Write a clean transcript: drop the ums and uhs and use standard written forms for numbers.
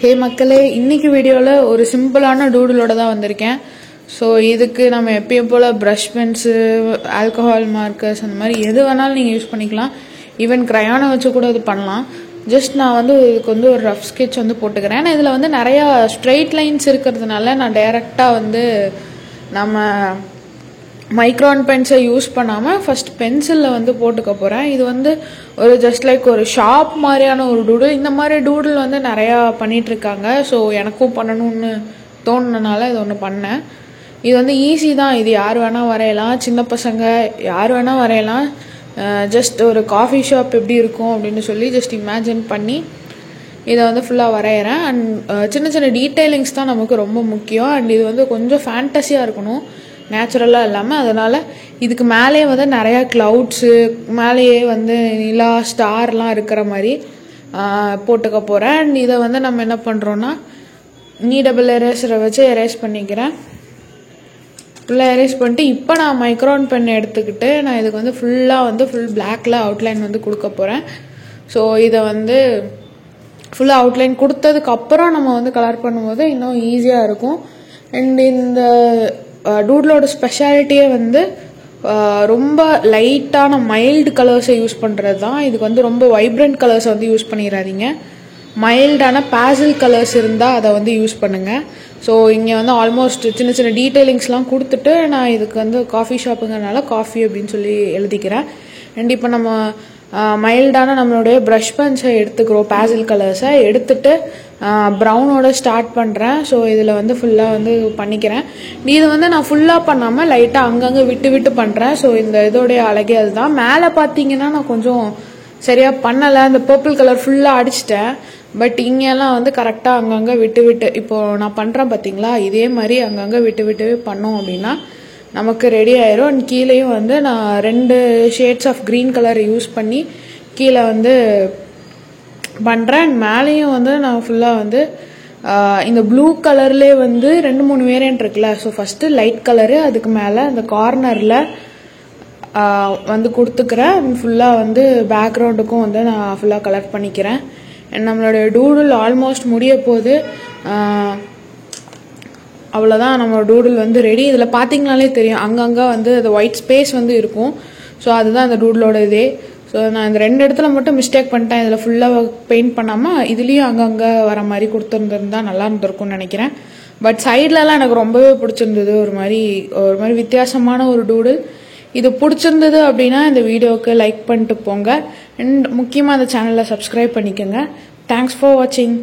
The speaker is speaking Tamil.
ஹே மக்களே, இன்னைக்கு வீடியோவில் ஒரு சிம்பிளான டூடிலோட தான் வந்திருக்கேன். ஸோ இதுக்கு நம்ம எப்பயும் போல் ப்ரஷ் பென்ஸு, ஆல்கஹால் மார்க்கர்ஸ் அந்த மாதிரி எது வேணாலும் நீங்கள் யூஸ் பண்ணிக்கலாம். ஈவன் க்ரையானை வச்சு கூட இது பண்ணலாம். ஜஸ்ட் நான் இதுக்கு ஒரு ரஃப் ஸ்கெட்ச் போட்டுக்கிறேன். ஏன்னா இதில் நிறையா ஸ்ட்ரெயிட் லைன்ஸ் இருக்கிறதுனால நான் டைரெக்டாக நம்ம மைக்ரான் பென்ஸை யூஸ் பண்ணாமல் ஃபர்ஸ்ட் பென்சிலில் போட்டுக்க போகிறேன். இது ஒரு ஜஸ்ட் லைக் ஒரு ஷார்ப் மாதிரியான ஒரு டூடில். இந்த மாதிரி டூடில் நிறையா பண்ணிகிட்ருக்காங்க. ஸோ எனக்கும் பண்ணணும்னு தோணுனால இது ஒன்று பண்ணேன். இது ஈஸி தான். இது யார் வேணால் வரையலாம், சின்ன பசங்க யார் வேணால் வரையலாம். ஜஸ்ட் ஒரு காஃபி ஷாப் எப்படி இருக்கும் அப்படின்னு சொல்லி ஜஸ்ட் இமேஜின் பண்ணி இதை ஃபுல்லாக வரைகிறேன். அண்ட் சின்ன சின்ன டீட்டெயிலிங்ஸ் தான் நமக்கு ரொம்ப முக்கியம். அண்ட் இது கொஞ்சம் ஃபேண்டஸியாக இருக்கணும், நேச்சுரலாக இல்லாமல். அதனால் இதுக்கு மேலேயே நிறையா க்ளவுட்ஸு, மேலேயே நிலா, ஸ்டார்லாம் இருக்கிற மாதிரி போட்டுக்க போகிறேன். அண்ட் இதை நம்ம என்ன பண்ணுறோன்னா நீடபிள் எரேசரை வச்சு எரேஸ் பண்ணிக்கிறேன். ஃபுல்லாக எரேஸ் பண்ணிட்டு இப்போ நான் மைக்ரான் பென் எடுத்துக்கிட்டு நான் இதுக்கு ஃபுல்லாக ஃபுல் பிளாக்கில் அவுட்லைன் கொடுக்க போகிறேன். ஸோ இதை ஃபுல்லாக அவுட்லைன் கொடுத்ததுக்கப்புறம் நம்ம கலர் பண்ணும்போது இன்னும் ஈஸியாக இருக்கும். அண்ட் இந்த டூடிலோட ஸ்பெஷாலிட்டியே ரொம்ப லைட்டான மைல்டு கலர்ஸை யூஸ் பண்ணுறது தான். இதுக்கு ரொம்ப வைப்ரண்ட் கலர்ஸை யூஸ் பண்ணிடாதீங்க. மைல்டான பேசல் கலர்ஸ் இருந்தால் அதை யூஸ் பண்ணுங்கள். ஸோ இங்கே ஆல்மோஸ்ட் சின்ன சின்ன டீட்டெயிலிங்ஸ்லாம் கொடுத்துட்டு நான் இதுக்கு காஃபி ஷாப்புங்கிறனால காஃபி அப்படின்னு சொல்லி எழுதிக்கிறேன். அண்ட் இப்போ நம்ம மைல்டான நம்மளுடைய ப்ரஷ் பென்ஸை எடுத்துக்கிறோம். பேசல் கலர்ஸை எடுத்துட்டு ப்ரௌனோட ஸ்டார்ட் பண்ணுறேன். ஸோ இதில் ஃபுல்லாக பண்ணிக்கிறேன். இது நான் ஃபுல்லாக பண்ணாமல் லைட்டாக அங்கங்கே விட்டு விட்டு பண்ணுறேன். ஸோ இந்த இதோடைய அழகே அதுதான். மேலே பார்த்தீங்கன்னா நான் கொஞ்சம் சரியாக பண்ணலை. அந்த பர்பிள் கலர் ஃபுல்லாக அடிச்சிட்டேன். பட் இங்கெல்லாம் கரெக்டாக அங்கங்கே விட்டு விட்டு இப்போது நான் பண்ணுறேன் பார்த்தீங்களா, இதே மாதிரி அங்கங்கே விட்டு விட்டு பண்ணோம் அப்படின்னா நமக்கு ரெடி ஆயிரும். அண்ட் கீழேயும் நான் 2 shades of green colour use பண்ணி கீழே பண்ணுறேன். அண்ட் மேலேயும் நான் ஃபுல்லாக இந்த ப்ளூ கலர்லேயே 2-3 வேரியன்ட் இருக்குல்ல. ஸோ ஃபஸ்ட்டு லைட் கலரு, அதுக்கு மேலே அந்த கார்னரில் கொடுத்துக்கிறேன். ஃபுல்லாக பேக்ரவுண்டுக்கும் நான் ஃபுல்லாக கலர் பண்ணிக்கிறேன். அண்ட் நம்மளுடைய டூடில் ஆல்மோஸ்ட் முடிய போகுது. அவ்வளோதான், நம்ம டூடில் ரெடி. இதில் பார்த்தீங்கனாலே தெரியும் அங்கங்கே அது ஒயிட் ஸ்பேஸ் இருக்கும். ஸோ அதுதான் அந்த டூடிலோட இதே. ஸோ நான் இந்த 2 இடத்துல மட்டும் மிஸ்டேக் பண்ணிட்டேன். இதில் ஃபுல்லாக பெயிண்ட் பண்ணாமல் இதுலேயும் அங்கங்கே வர மாதிரி கொடுத்துருந்துருந்தா நல்லா இருந்திருக்கும்னு நினைக்கிறேன். பட் சைட்லலாம் எனக்கு ரொம்பவே பிடிச்சிருந்தது. ஒரு மாதிரி வித்தியாசமான ஒரு டூடில். இது பிடிச்சிருந்தது அப்படின்னா இந்த வீடியோவுக்கு லைக் பண்ணிட்டு போங்க. அண்ட் முக்கியமாக அந்த சேனலை சப்ஸ்கிரைப் பண்ணிக்கோங்க. தேங்க்ஸ் ஃபார் வாட்சிங்.